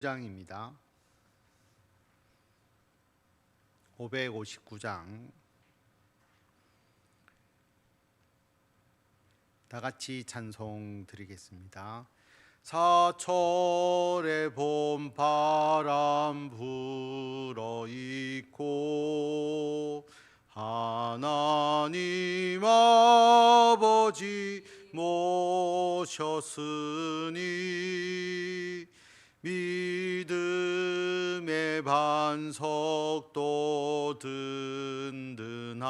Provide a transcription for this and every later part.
장입니다. 559장 다 같이 찬송 드리겠습니다. 사철의 봄바람 불어있고 하나님 아버지 모셨으니 믿음의 반석도 든든하다.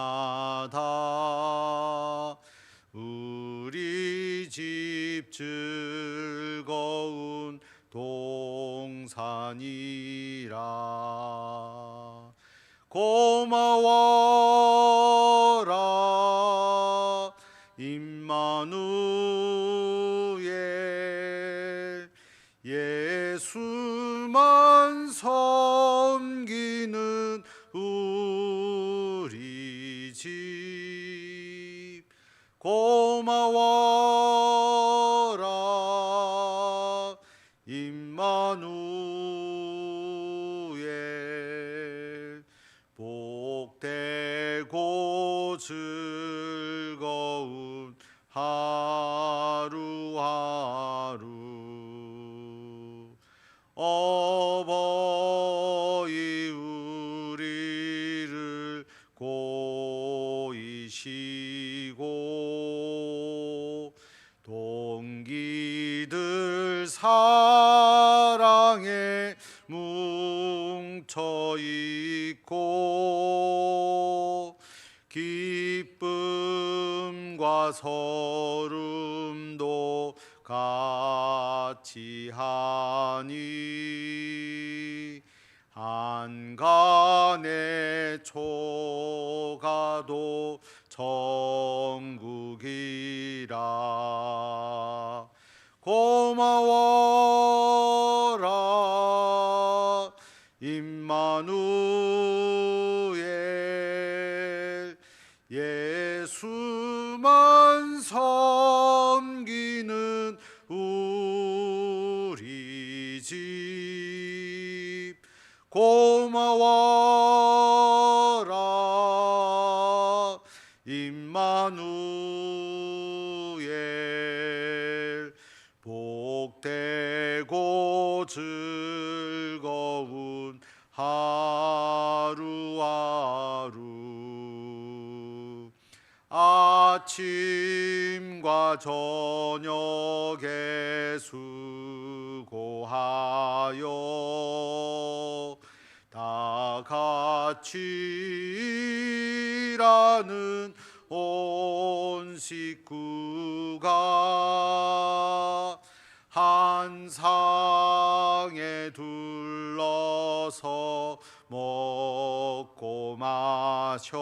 우리 집 즐거운 동산이라. 고마워라 임마누엘. 예수만 섬기는 우리 집. 고마워라 임마누엘. 복되고 즐거운 하루하루. 어버이 우리를 고이시고 동기들 사랑에 뭉쳐있고 기쁨과 서름도 같이 하니 한간의 초가도 천국이라. 고마워라 임마누엘. 예수만 섬기는 우리 집. 고마워라 임마누엘. 복되고 즐거운 하루하루. 아침과 저녁에 수고하여 다 같이 일하는 온 식구가 한 상에 둘러서 먹고 마셔.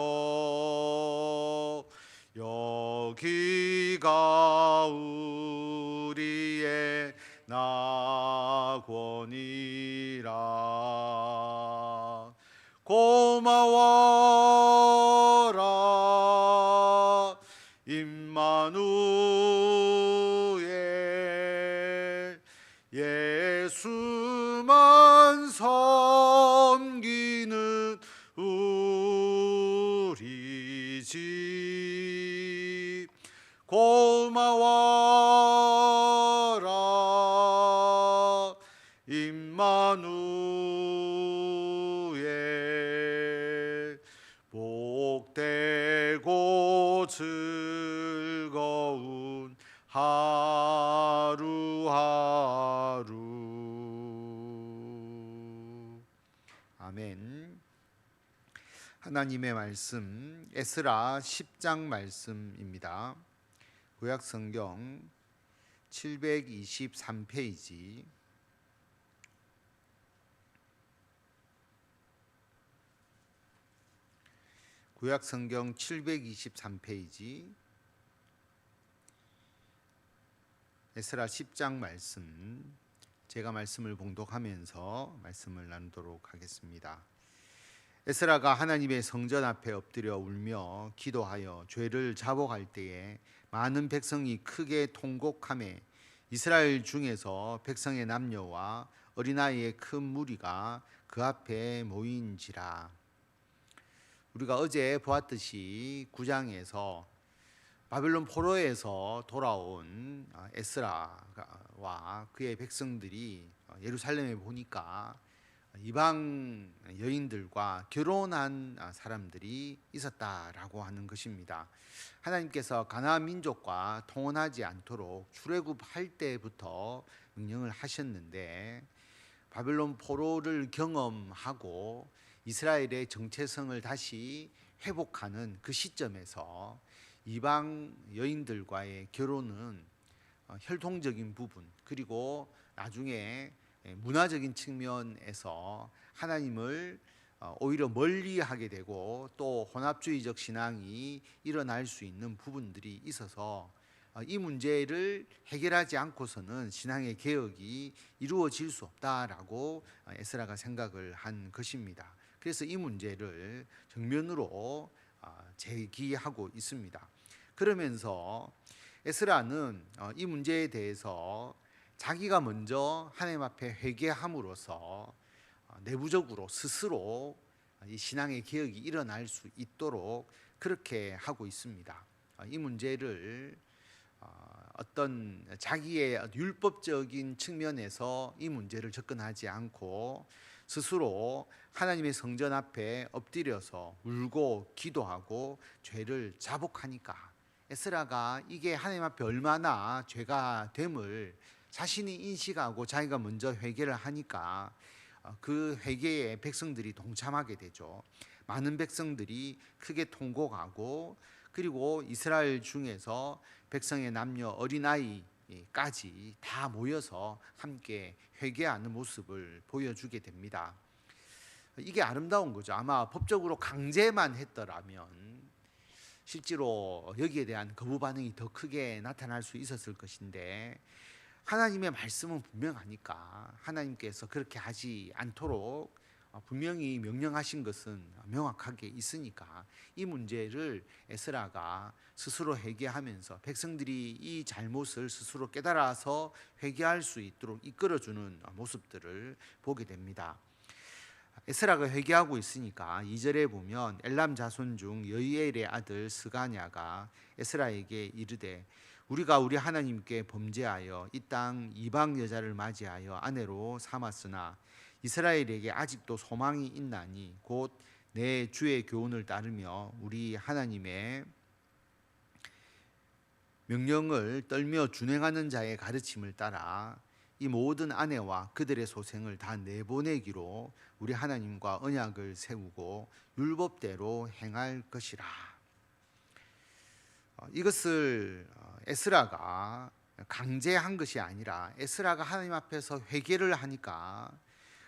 여기가 우리의 낙원이라. 고마워라 임마누엘. 예수만 섬기는 우리 집. 고마워라 임마누엘. 복되고 즐거운 하루하루. 아멘. 하나님의 말씀 에스라 10장 말씀입니다. 구약성경 723페이지. 구약성경 723페이지 에스라 10장 말씀, 제가 말씀을 봉독하면서 말씀을 나누도록 하겠습니다. 에스라가 하나님의 성전 앞에 엎드려 울며 기도하여 죄를 자복할 때에 많은 백성이 크게 통곡하며 이스라엘 중에서 백성의 남녀와 어린아이의 큰 무리가 그 앞에 모인지라. 우리가 어제 보았듯이 9장에서 바벨론 포로에서 돌아온 에스라와 그의 백성들이 예루살렘에 보니까 이방 여인들과 결혼한 사람들이 있었다라고 하는 것입니다. 하나님께서 가나안 민족과 통혼하지 않도록 출애굽할 때부터 명령을 하셨는데, 바벨론 포로를 경험하고 이스라엘의 정체성을 다시 회복하는 그 시점에서 이방 여인들과의 결혼은 혈통적인 부분, 그리고 나중에 문화적인 측면에서 하나님을 오히려 멀리하게 되고 또 혼합주의적 신앙이 일어날 수 있는 부분들이 있어서 이 문제를 해결하지 않고서는 신앙의 개혁이 이루어질 수 없다라고 에스라가 생각을 한 것입니다. 그래서 이 문제를 정면으로 제기하고 있습니다. 그러면서 에스라는 이 문제에 대해서 자기가 먼저 하나님 앞에 회개함으로써 내부적으로 스스로 이 신앙의 개혁이 일어날 수 있도록 그렇게 하고 있습니다. 이 문제를 어떤 자기의 율법적인 측면에서 이 문제를 접근하지 않고 스스로 하나님의 성전 앞에 엎드려서 울고 기도하고 죄를 자복하니까 에스라가 이게 하나님 앞에 얼마나 죄가 됨을 자신이 인식하고 자기가 먼저 회개를 하니까 그 회개에 백성들이 동참하게 되죠. 많은 백성들이 크게 통곡하고, 그리고 이스라엘 중에서 백성의 남녀 어린아이까지 다 모여서 함께 회개하는 모습을 보여주게 됩니다. 이게 아름다운 거죠. 아마 법적으로 강제만 했더라면 실제로 여기에 대한 거부 반응이 더 크게 나타날 수 있었을 것인데, 하나님의 말씀은 분명하니까 하나님께서 그렇게 하지 않도록 분명히 명령하신 것은 명확하게 있으니까 이 문제를 에스라가 스스로 회개하면서 백성들이 이 잘못을 스스로 깨달아서 회개할 수 있도록 이끌어주는 모습들을 보게 됩니다. 에스라가 회개하고 있으니까 2절에 보면 엘람 자손 중 여이엘의 아들 스가냐가 에스라에게 이르되 우리가 우리 하나님께 범죄하여 이 땅 이방 여자를 맞이하여 아내로 삼았으나 이스라엘에게 아직도 소망이 있나니 곧 내 주의 교훈을 따르며 우리 하나님의 명령을 떨며 준행하는 자의 가르침을 따라 이 모든 아내와 그들의 소생을 다 내보내기로 우리 하나님과 언약을 세우고 율법대로 행할 것이라. 이것을 에스라가 강제한 것이 아니라 에스라가 하나님 앞에서 회개를 하니까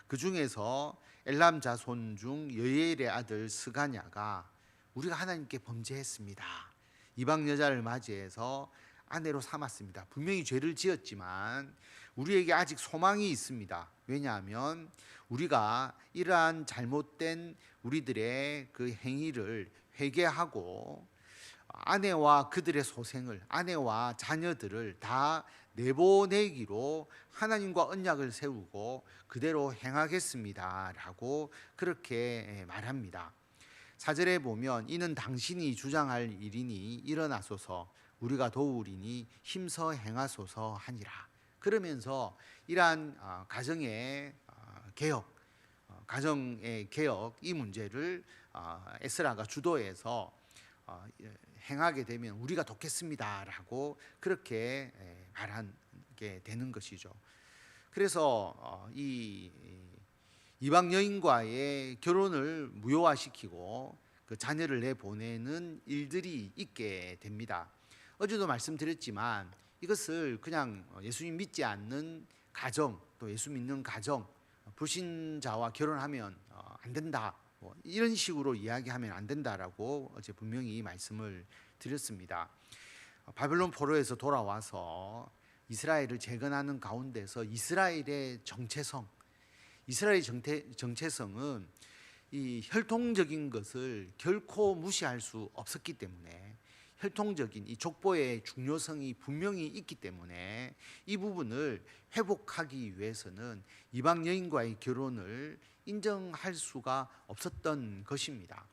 그 중에서 엘람 자손 중 여이엘의 아들 스가냐가 우리가 하나님께 범죄했습니다. 이방 여자를 맞이해서 아내로 삼았습니다. 분명히 죄를 지었지만 우리에게 아직 소망이 있습니다. 왜냐하면 우리가 이러한 잘못된 우리들의 그 행위를 회개하고 아내와 그들의 소생을, 아내와 자녀들을 다 내보내기로 하나님과 언약을 세우고 그대로 행하겠습니다 라고 그렇게 말합니다. 4절에 보면 이는 당신이 주장할 일이니 일어나소서 우리가 도우리니 힘써 행하소서 하니라. 그러면서 이러한 가정의 개혁, 이 문제를 에스라가 주도해서 행하게 되면 우리가 돕겠습니다라고 그렇게 말하게 되는 것이죠. 그래서 이 이방 여인과의 결혼을 무효화시키고 그 자녀를 내보내는 일들이 있게 됩니다. 어제도 말씀드렸지만 이것을 그냥 예수님 믿지 않는 가정, 또 예수 믿는 가정, 불신자와 결혼하면 안 된다, 이런 식으로 이야기하면 안 된다라고 어제 분명히 말씀을 드렸습니다. 바벨론 포로에서 돌아와서 이스라엘을 재건하는 가운데서 이스라엘의 정체성, 이스라엘의 정체성은 이 혈통적인 것을 결코 무시할 수 없었기 때문에 혈통적인 이 족보의 중요성이 분명히 있기 때문에 이 부분을 회복하기 위해서는 이방 여인과의 결혼을 인정할 수가 없었던 것입니다.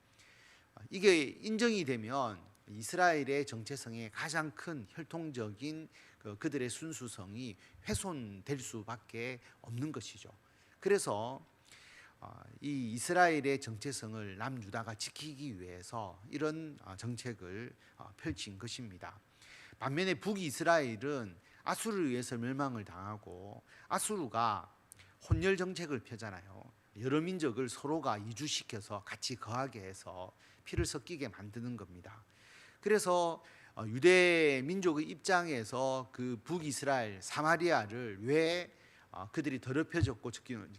이게 인정이 되면 이스라엘의 정체성의 가장 큰 혈통적인 그들의 순수성이 훼손될 수밖에 없는 것이죠. 그래서 이 이스라엘의 정체성을 남유다가 지키기 위해서 이런 정책을 펼친 것입니다. 반면에 북이스라엘은 아수르에 의해서 멸망을 당하고 아수르가 혼혈 정책을 펴잖아요. 여러 민족을 서로가 이주시켜서 같이 거하게 해서 피를 섞이게 만드는 겁니다. 그래서 유대 민족의 입장에서 그 북이스라엘 사마리아를 왜 그들이 더럽혀졌고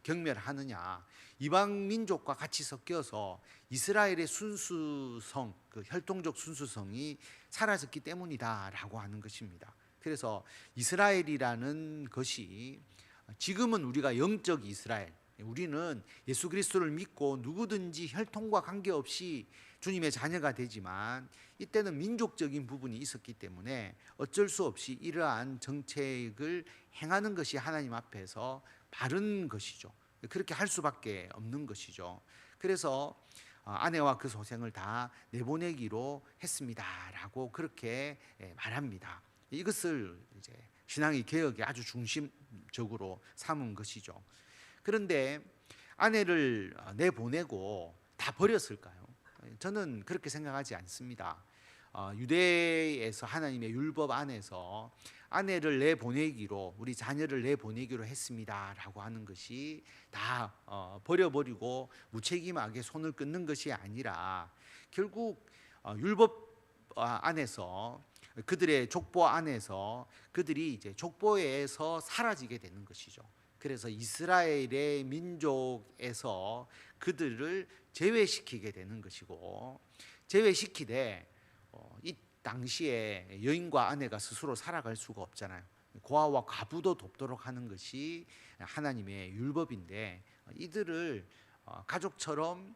경멸하느냐, 이방 민족과 같이 섞여서 이스라엘의 순수성, 그 혈통적 순수성이 사라졌기 때문이다라고 하는 것입니다. 그래서 이스라엘이라는 것이 지금은 우리가 영적 이스라엘, 우리는 예수 그리스도를 믿고 누구든지 혈통과 관계없이 주님의 자녀가 되지만 이때는 민족적인 부분이 있었기 때문에 어쩔 수 없이 이러한 정책을 행하는 것이 하나님 앞에서 바른 것이죠. 그렇게 할 수밖에 없는 것이죠. 그래서 아내와 그 소생을 다 내보내기로 했습니다라고 그렇게 말합니다. 이것을 이제 신앙의 개혁에 아주 중심적으로 삼은 것이죠. 그런데 아내를 내보내고 다 버렸을까요? 저는 그렇게 생각하지 않습니다. 유대에서 하나님의 율법 안에서 아내를 내보내기로, 우리 자녀를 내보내기로 했습니다라고 하는 것이 다 버려버리고 무책임하게 손을 끊는 것이 아니라 결국 율법 안에서, 그들의 족보 안에서 그들이 이제 족보에서 사라지게 되는 것이죠. 그래서 이스라엘의 민족에서 그들을 제외시키게 되는 것이고, 제외시키되 이 당시에 여인과 아내가 스스로 살아갈 수가 없잖아요. 고아와 과부도 돕도록 하는 것이 하나님의 율법인데 이들을 가족처럼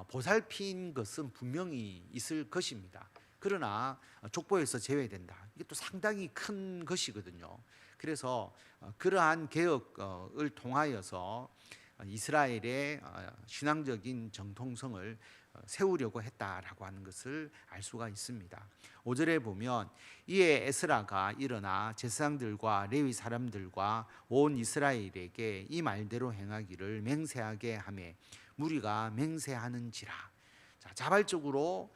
보살핀 것은 분명히 있을 것입니다. 그러나 족보에서 제외된다. 이게 또 상당히 큰 것이거든요. 그래서 그러한 개혁을 통하여서 이스라엘의 신앙적인 정통성을 세우려고 했다라고 하는 것을 알 수가 있습니다. 5절에 보면 이에 에스라가 일어나 제사장들과 레위 사람들과 온 이스라엘에게 이 말대로 행하기를 맹세하게 하매 무리가 맹세하는지라. 자, 자발적으로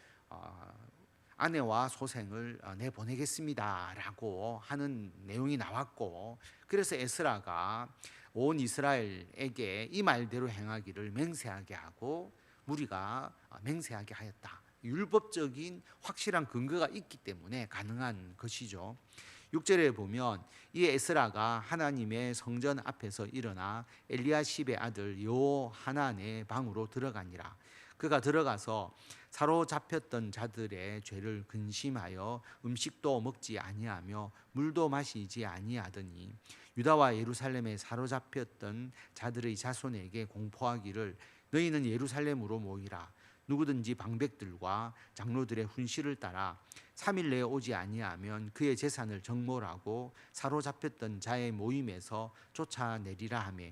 아내와 소생을 내보내겠습니다라고 하는 내용이 나왔고, 그래서 에스라가 온 이스라엘에게 이 말대로 행하기를 맹세하게 하고 무리가 맹세하게 하였다. 율법적인 확실한 근거가 있기 때문에 가능한 것이죠. 6절에 보면 이 에스라가 하나님의 성전 앞에서 일어나 엘리야십의 아들 요하난의 방으로 들어가니라. 그가 들어가서 사로잡혔던 자들의 죄를 근심하여 음식도 먹지 아니하며 물도 마시지 아니하더니 유다와 예루살렘에 사로잡혔던 자들의 자손에게 공포하기를 너희는 예루살렘으로 모이라. 누구든지 방백들과 장로들의 훈시를 따라 3일 내에 오지 아니하면 그의 재산을 정몰하고 사로잡혔던 자의 모임에서 쫓아내리라 하며,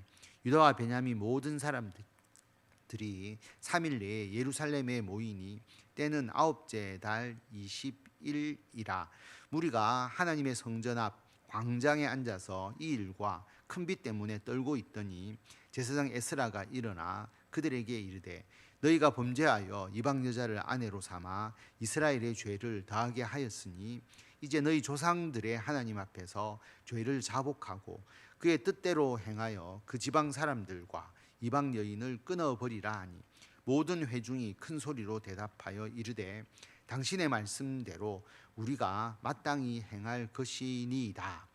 유다와 베냐민 모든 사람들이 3일 내에 예루살렘에 모이니 때는 9째 달 20일이라. 무리가 하나님의 성전 앞 광장에 앉아서 이 일과 큰 비 때문에 떨고 있더니 제사장 에스라가 일어나 그들에게 이르되 너희가 범죄하여 이방 여자를 아내로 삼아 이스라엘의 죄를 더하게 하였으니 이제 너희 조상들의 하나님 앞에서 죄를 자복하고 그의 뜻대로 행하여 그 지방 사람들과 이방 여인을 끊어버리라 하니 모든 회중이 큰 소리로 대답하여 이르되 당신의 말씀대로 우리가 마땅히 행할 것이니이다.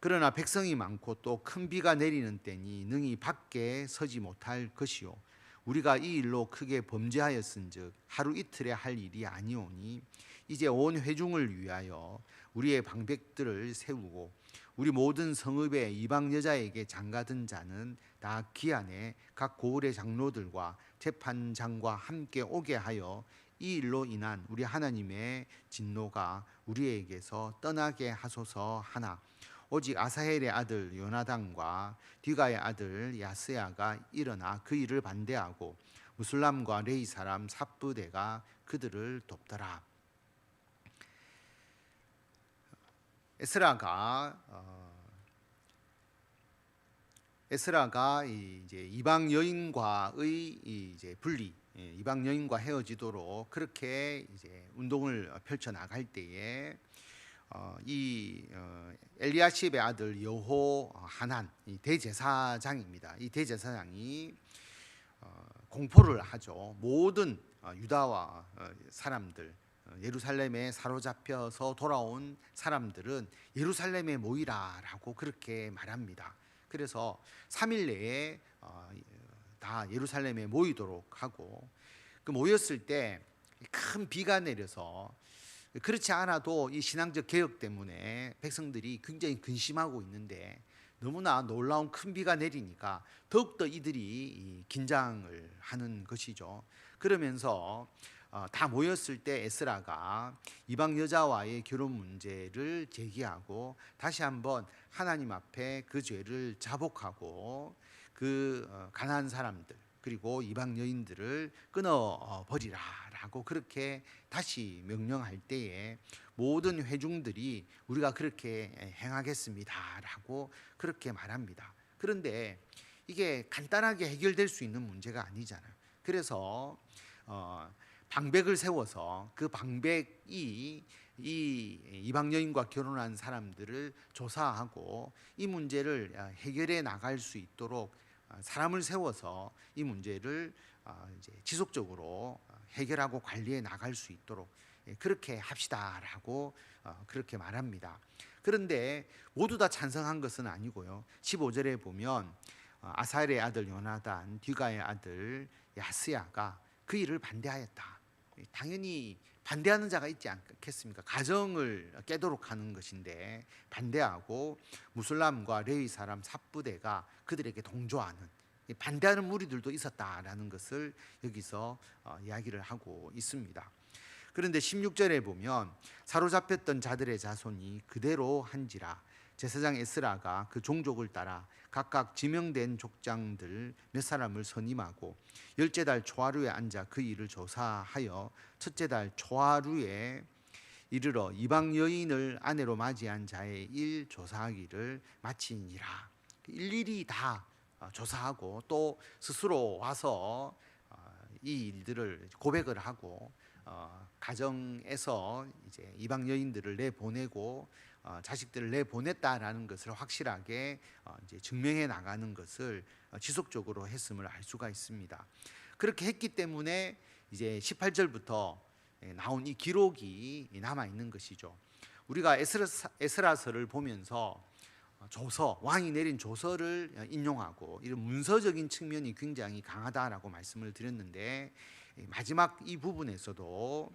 그러나 백성이 많고 또 큰 비가 내리는 때니 능히 밖에 서지 못할 것이요 우리가 이 일로 크게 범죄하였은즉 하루 이틀에 할 일이 아니오니 이제 온 회중을 위하여 우리의 방백들을 세우고 우리 모든 성읍의 이방 여자에게 장가든 자는 다 기한에 각 고을의 장로들과 재판장과 함께 오게 하여 이 일로 인한 우리 하나님의 진노가 우리에게서 떠나게 하소서 하나 오직 아사헬의 아들 요나단과 디가의 아들 야스야가 일어나 그 일을 반대하고 무술람과 레이 사람 삽부대가 그들을 돕더라. 에스라가 이제 이방 여인과의 이제 분리, 이방 여인과 헤어지도록 그렇게 이제 운동을 펼쳐 나갈 때에 엘리야십의 아들 여호 하난 이 대제사장입니다. 이 대제사장이 공포를 하죠. 모든 유다와 사람들 예루살렘에 사로잡혀서 돌아온 사람들은 예루살렘에 모이라라고 그렇게 말합니다. 그래서 3일 내에 다 예루살렘에 모이도록 하고 그 모였을 때 큰 비가 내려서 그렇지 않아도 이 신앙적 개혁 때문에 백성들이 굉장히 근심하고 있는데 너무나 놀라운 큰 비가 내리니까 더욱더 이들이 긴장을 하는 것이죠. 그러면서 다 모였을 때 에스라가 이방 여자와의 결혼 문제를 제기하고 다시 한번 하나님 앞에 그 죄를 자복하고 그 가난한 사람들 그리고 이방 여인들을 끊어 버리라라고 그렇게 다시 명령할 때에 모든 회중들이 우리가 그렇게 행하겠습니다라고 그렇게 말합니다. 그런데 이게 간단하게 해결될 수 있는 문제가 아니잖아요. 그래서 방백을 세워서 그 방백이 이 이방 여인과 결혼한 사람들을 조사하고 이 문제를 해결해 나갈 수 있도록 사람을 세워서 이 문제를 이제 지속적으로 해결하고 관리해 나갈 수 있도록 그렇게 합시다라고 그렇게 말합니다. 그런데 모두 다 찬성한 것은 아니고요. 15절에 보면 아사엘의 아들 요나단, 디가의 아들 야스야가 그 일을 반대하였다. 당연히 반대하는 자가 있지 않겠습니까? 가정을 깨도록 하는 것인데 반대하고 무술람과 레위 사람 삽부대가 그들에게 동조하는 반대하는 무리들도 있었다라는 것을 여기서 이야기를 하고 있습니다. 그런데 16절에 보면 사로잡혔던 자들의 자손이 그대로 한지라 제사장 에스라가 그 종족을 따라 각각 지명된 족장들 몇 사람을 선임하고 10째 달 초하루에 앉아 그 일을 조사하여 첫째 달 초하루에 이르러 이방 여인을 아내로 맞이한 자의 일 조사하기를 마치니라. 일일이 다 조사하고 또 스스로 와서 이 일들을 고백을 하고 가정에서 이제 이방 여인들을 내보내고 자식들을 내보냈다라는 것을 확실하게 이제 증명해 나가는 것을 지속적으로 했음을 알 수가 있습니다. 그렇게 했기 때문에 이제 18절부터 나온 이 기록이 남아 있는 것이죠. 우리가 에스라서를 보면서 조서, 왕이 내린 조서를 인용하고 이런 문서적인 측면이 굉장히 강하다라고 말씀을 드렸는데 마지막 이 부분에서도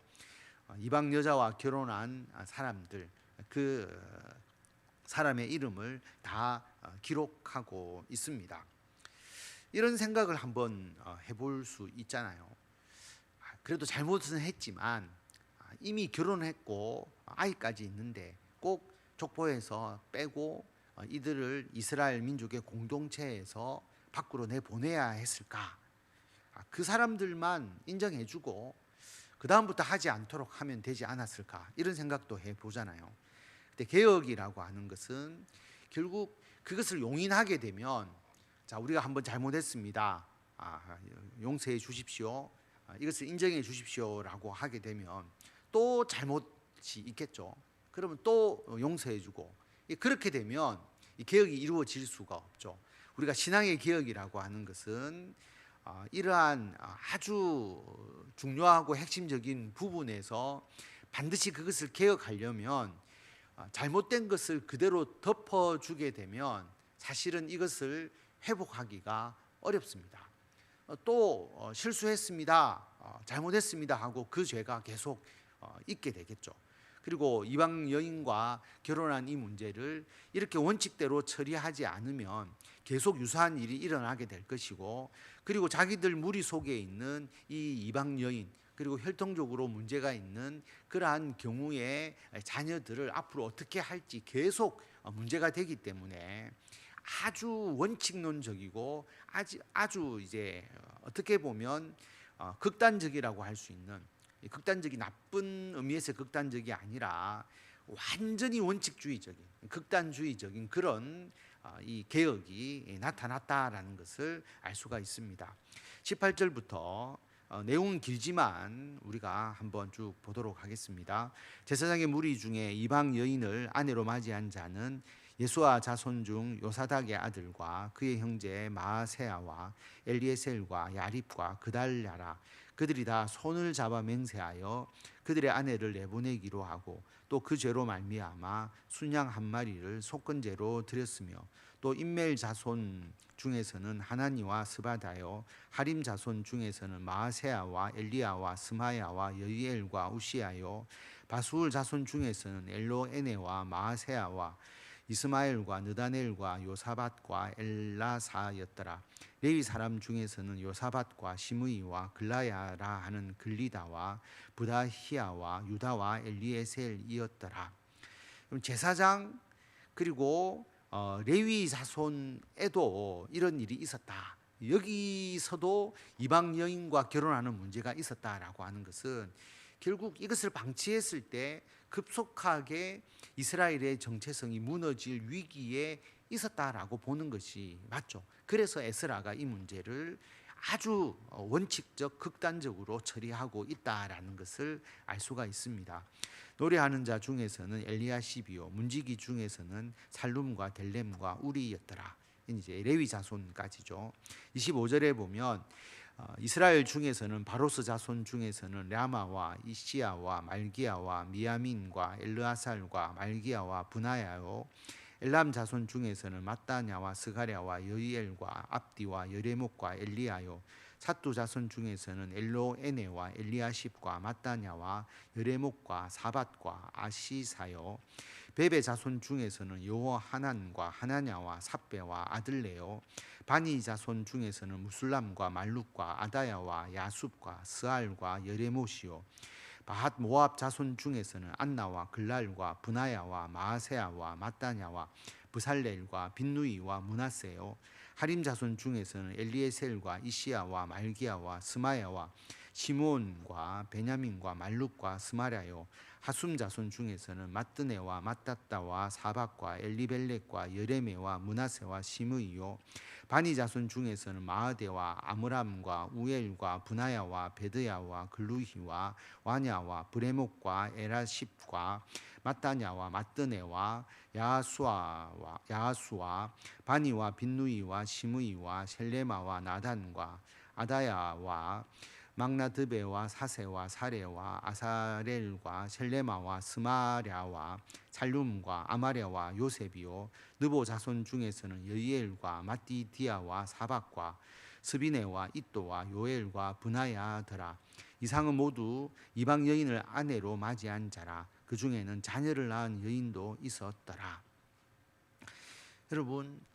이방 여자와 결혼한 사람들 그 사람의 이름을 다 기록하고 있습니다. 이런 생각을 한번 해볼 수 있잖아요. 그래도 잘못은 했지만 이미 결혼했고 아이까지 있는데 꼭 족보에서 빼고 이들을 이스라엘 민족의 공동체에서 밖으로 내보내야 했을까? 그 사람들만 인정해주고 그 다음부터 하지 않도록 하면 되지 않았을까? 이런 생각도 해보잖아요. 근데 개혁이라고 하는 것은 결국 그것을 용인하게 되면 자 우리가 한번 잘못했습니다. 용서해 주십시오. 이것을 인정해 주십시오라고 하게 되면 또 잘못이 있겠죠. 그러면 또 용서해주고 그렇게 되면 이 개혁이 이루어질 수가 없죠. 우리가 신앙의 개혁이라고 하는 것은 이러한 아주 중요하고 핵심적인 부분에서 반드시 그것을 개혁하려면 잘못된 것을 그대로 덮어주게 되면 사실은 이것을 회복하기가 어렵습니다. 또 실수했습니다, 잘못했습니다 하고 그 죄가 계속 있게 되겠죠. 그리고 이방 여인과 결혼한 이 문제를 이렇게 원칙대로 처리하지 않으면 계속 유사한 일이 일어나게 될 것이고 그리고 자기들 무리 속에 있는 이 이방 여인 그리고 혈통적으로 문제가 있는 그러한 경우에 자녀들을 앞으로 어떻게 할지 계속 문제가 되기 때문에 아주 원칙론적이고 아주 이제 어떻게 보면 극단적이라고 할 수 있는, 극단적이 나쁜 의미에서 극단적이 아니라 완전히 원칙주의적인 극단주의적인 그런 이 개혁이 나타났다라는 것을 알 수가 있습니다. 18절부터 내용은 길지만 우리가 한번 쭉 보도록 하겠습니다. 제사장의 무리 중에 이방 여인을 아내로 맞이한 자는 예수아 자손 중 요사닥의 아들과 그의 형제 마아세아와 엘리에셀과 야립과 그달랴라. 그들이 다 손을 잡아 맹세하여 그들의 아내를 내보내기로 하고 또 그 죄로 말미암아 순양 한 마리를 속건제로 드렸으며 또 인멜 자손 중에서는 하나니와 스바다요 하림 자손 중에서는 마아세아와 엘리야와 스마야와 여이엘과 우시야요 바수울 자손 중에서는 엘로에네와 마아세아와 이스마엘과 느다넬과 요사밧과 엘라사였더라. 레위 사람 중에서는 요사밧과 시므이와 글라야라 하는 글리다와 부다히야와 유다와 엘리에셀이었더라. 그럼 제사장 그리고 레위 자손에도 이런 일이 있었다. 여기서도 이방 여인과 결혼하는 문제가 있었다라고 하는 것은 결국 이것을 방치했을 때 급속하게 이스라엘의 정체성이 무너질 위기에 있었다라고 보는 것이 맞죠. 그래서 에스라가 이 문제를 아주 원칙적 극단적으로 처리하고 있다라는 것을 알 수가 있습니다. 노래하는 자 중에서는 엘리야십이요 문지기 중에서는 살룸과 델렘과 우리였더라. 이제 레위 자손까지죠. 25절에 보면 이스라엘 중에서는 바로스 자손 중에서는 라마와 이시야와 말기야와 미야민과 엘르아살과 말기야와 분하야요 엘람 자손 중에서는 마따냐와 스가랴와 여이엘과 압디와 여레목과 엘리야요 삿두 자손 중에서는 엘로에네와 엘리야십과 마따냐와 여레목과 사밧과 아시사요 베베 자손 중에서는 여호하난과 하나냐와 삽베와 아들레요 바니 자손 중에서는 무술람과 말룩과 아다야와 야숲과 스알과 여레못이요 바핫 모압 자손 중에서는 안나와 글랄과 분하야와 마아세아와 마따냐와 부살렐과 빈누이와 문하세요 하림 자손 중에서는 엘리에셀과 이시야와 말기야와 스마야와 시몬과 베냐민과 말룩과 스마랴요 하숨 자손 중에서는 마뜨네와 마따따와 사박과 엘리벨렉과 여레메와 문하세와 시므이요 바니 자손 중에서는 마하데와 아므람과 우엘과 분하야와 베드야와 글루히와 와냐와 브레목과 에라십과 마따냐와 마뜨네와 야하수와 바니와 빈누이와 시므이와 셀레마와 나단과 아다야와 막나드베와 사세와 사레와 아사렐과 셀레마와 스마랴와 살룸과 아마랴와 요셉이요 느보 자손 중에서는 여이엘과 마띠디아와 사박과 스비네와 이또와 요엘과 분하야더라. 이상은 모두 이방 여인을 아내로 맞이한 자라. 그 중에는 자녀를 낳은 여인도 있었더라. 여러분,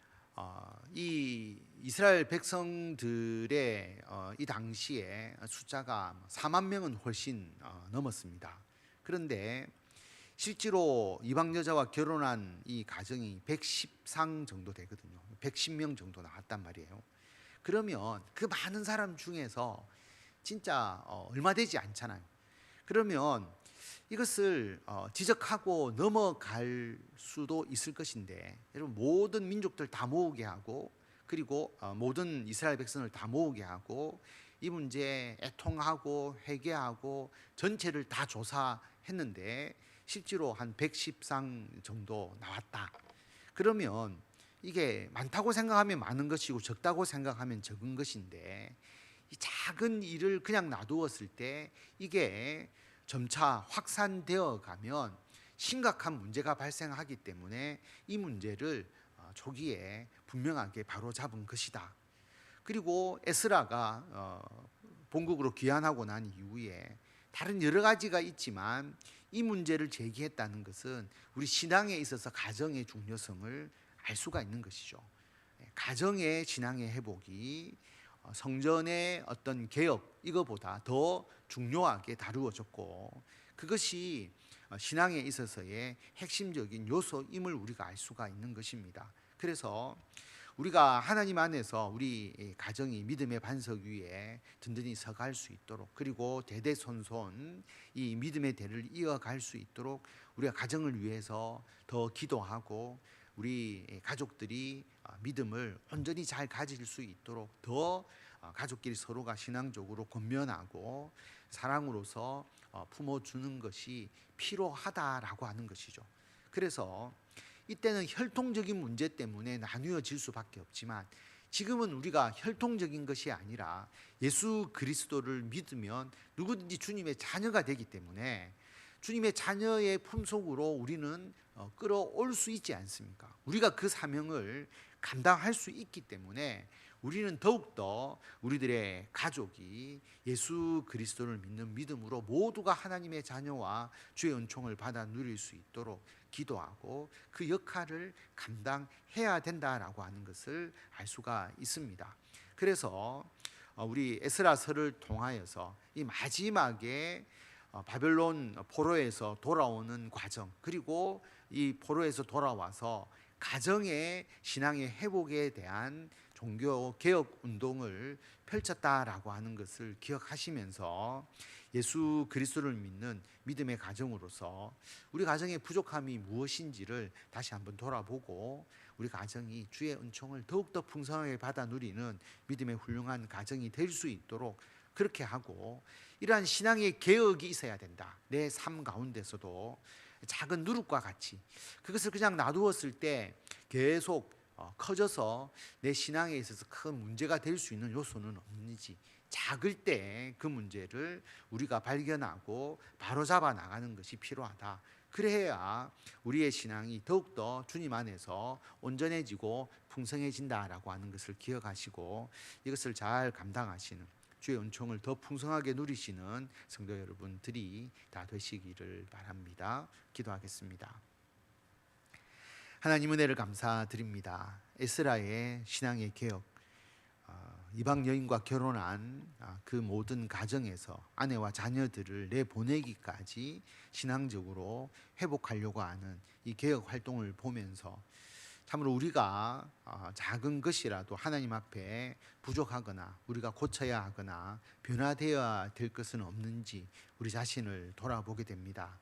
이 이스라엘 백성들의 이 당시에 숫자가 4만 명은 훨씬 넘었습니다. 그런데 실제로 이방 여자와 결혼한 이 가정이 110상 정도 되거든요. 110명 정도 나왔단 말이에요. 그러면 그 많은 사람 중에서 진짜 얼마 되지 않잖아요. 그러면 이것을 지적하고 넘어갈 수도 있을 것인데, 여러분 모든 민족들 다 모으게 하고 그리고 모든 이스라엘 백성을 다 모으게 하고 이 문제에 애통하고 회개하고 전체를 다 조사했는데 실제로 한 110상 정도 나왔다. 그러면 이게 많다고 생각하면 많은 것이고 적다고 생각하면 적은 것인데, 이 작은 일을 그냥 놔두었을 때 이게 점차 확산되어 가면 심각한 문제가 발생하기 때문에 이 문제를 초기에 분명하게 바로잡은 것이다. 그리고 에스라가 본국으로 귀환하고 난 이후에 다른 여러 가지가 있지만 이 문제를 제기했다는 것은 우리 신앙에 있어서 가정의 중요성을 알 수가 있는 것이죠. 가정의 신앙의 회복이 성전의 어떤 개혁 이거보다 더 중요하게 다루어졌고, 그것이 신앙에 있어서의 핵심적인 요소임을 우리가 알 수가 있는 것입니다. 그래서 우리가 하나님 안에서 우리 가정이 믿음의 반석 위에 든든히 서갈 수 있도록, 그리고 대대손손 이 믿음의 대를 이어갈 수 있도록 우리가 가정을 위해서 더 기도하고, 우리 가족들이 믿음을 온전히 잘 가질 수 있도록 더 가족끼리 서로가 신앙적으로 권면하고 사랑으로서 품어주는 것이 필요하다라고 하는 것이죠. 그래서 이때는 혈통적인 문제 때문에 나뉘어질 수밖에 없지만, 지금은 우리가 혈통적인 것이 아니라 예수 그리스도를 믿으면 누구든지 주님의 자녀가 되기 때문에 주님의 자녀의 품속으로 우리는 끌어올 수 있지 않습니까? 우리가 그 사명을 감당할 수 있기 때문에 우리는 더욱더 우리들의 가족이 예수 그리스도를 믿는 믿음으로 모두가 하나님의 자녀와 주의 은총을 받아 누릴 수 있도록 기도하고 그 역할을 감당해야 된다라고 하는 것을 알 수가 있습니다. 그래서 우리 에스라서를 통하여서 이 마지막에 바벨론 포로에서 돌아오는 과정, 그리고 이 포로에서 돌아와서 가정의 신앙의 회복에 대한 종교 개혁 운동을 펼쳤다라고 하는 것을 기억하시면서 예수 그리스도를 믿는 믿음의 가정으로서 우리 가정의 부족함이 무엇인지를 다시 한번 돌아보고, 우리 가정이 주의 은총을 더욱더 풍성하게 받아 누리는 믿음의 훌륭한 가정이 될 수 있도록 그렇게 하고, 이러한 신앙의 개혁이 있어야 된다. 내 삶 가운데서도 작은 누룩과 같이 그것을 그냥 놔두었을 때 계속 커져서 내 신앙에 있어서 큰 문제가 될 수 있는 요소는 없는지, 작을 때 그 문제를 우리가 발견하고 바로잡아 나가는 것이 필요하다. 그래야 우리의 신앙이 더욱더 주님 안에서 온전해지고 풍성해진다라고 하는 것을 기억하시고, 이것을 잘 감당하시는 주의 은총을 더 풍성하게 누리시는 성도 여러분들이 다 되시기를 바랍니다. 기도하겠습니다. 하나님 은혜를 감사드립니다. 에스라의 신앙의 개혁, 이방 여인과 결혼한 그 모든 가정에서 아내와 자녀들을 내보내기까지 신앙적으로 회복하려고 하는 이 개혁 활동을 보면서 참으로 우리가 작은 것이라도 하나님 앞에 부족하거나 우리가 고쳐야 하거나 변화되어야 될 것은 없는지 우리 자신을 돌아보게 됩니다.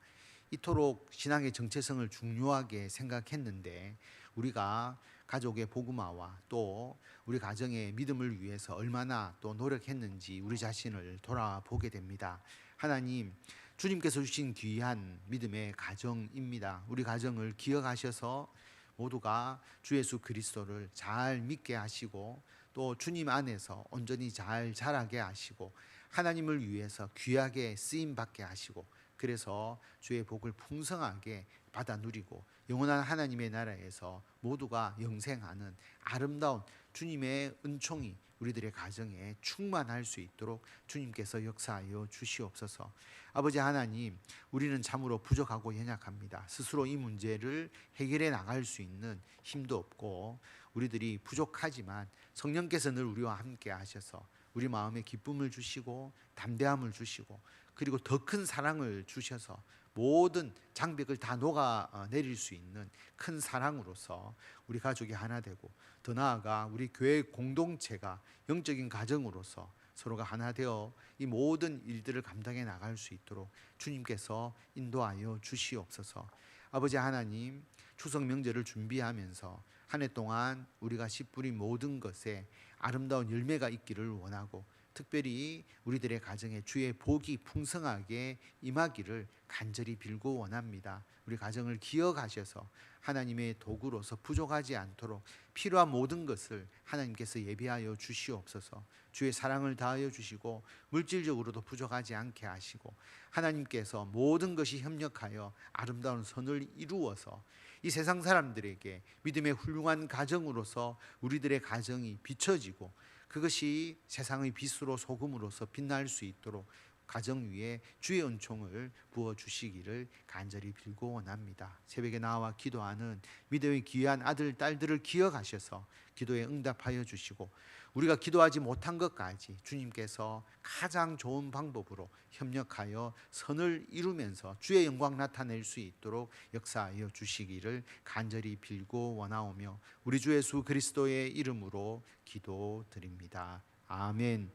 이토록 신앙의 정체성을 중요하게 생각했는데 우리가 가족의 복음화와 또 우리 가정의 믿음을 위해서 얼마나 또 노력했는지 우리 자신을 돌아보게 됩니다. 하나님, 주님께서 주신 귀한 믿음의 가정입니다. 우리 가정을 기억하셔서 모두가 주 예수 그리스도를 잘 믿게 하시고 또 주님 안에서 온전히 잘 자라게 하시고 하나님을 위해서 귀하게 쓰임 받게 하시고, 그래서 주의 복을 풍성하게 받아 누리고 영원한 하나님의 나라에서 모두가 영생하는 아름다운 주님의 은총이 우리들의 가정에 충만할 수 있도록 주님께서 역사하여 주시옵소서. 아버지 하나님, 우리는 참으로 부족하고 연약합니다. 스스로 이 문제를 해결해 나갈 수 있는 힘도 없고 우리들이 부족하지만 성령께서 늘 우리와 함께 하셔서 우리 마음에 기쁨을 주시고 담대함을 주시고 그리고 더 큰 사랑을 주셔서 모든 장벽을 다 녹아내릴 수 있는 큰 사랑으로서 우리 가족이 하나 되고, 더 나아가 우리 교회 공동체가 영적인 가정으로서 서로가 하나 되어 이 모든 일들을 감당해 나갈 수 있도록 주님께서 인도하여 주시옵소서. 아버지 하나님, 추석 명절을 준비하면서 한 해 동안 우리가 씨 뿌린 모든 것에 아름다운 열매가 있기를 원하고, 특별히 우리들의 가정에 주의 복이 풍성하게 임하기를 간절히 빌고 원합니다. 우리 가정을 기억하셔서 하나님의 도구로서 부족하지 않도록 필요한 모든 것을 하나님께서 예비하여 주시옵소서. 주의 사랑을 다하여 주시고 물질적으로도 부족하지 않게 하시고 하나님께서 모든 것이 협력하여 아름다운 선을 이루어서 이 세상 사람들에게 믿음의 훌륭한 가정으로서 우리들의 가정이 비춰지고 그것이 세상의 빛으로 소금으로서 빛날 수 있도록 가정 위에 주의 은총을 부어주시기를 간절히 빌고 원합니다. 새벽에 나와 기도하는 믿음의 귀한 아들, 딸들을 기억하셔서 기도에 응답하여 주시고 우리가 기도하지 못한 것까지 주님께서 가장 좋은 방법으로 협력하여 선을 이루면서 주의 영광 나타낼 수 있도록 역사하여 주시기를 간절히 빌고 원하오며 우리 주 예수 그리스도의 이름으로 기도드립니다. 아멘.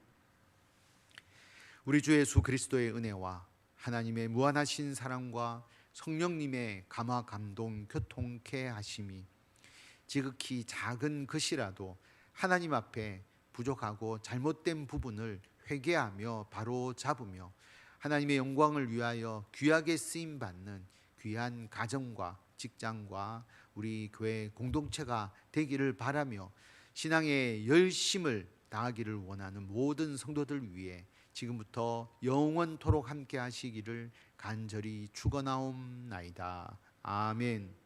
우리 주 예수 그리스도의 은혜와 하나님의 무한하신 사랑과 성령님의 감화 감동 교통케 하심이 지극히 작은 것이라도 하나님 앞에 부족하고 잘못된 부분을 회개하며 바로 잡으며 하나님의 영광을 위하여 귀하게 쓰임 받는 귀한 가정과 직장과 우리 교회 공동체가 되기를 바라며 신앙의 열심을 다하기를 원하는 모든 성도들 위해 지금부터 영원토록 함께 하시기를 간절히 축원하옵나이다. 아멘.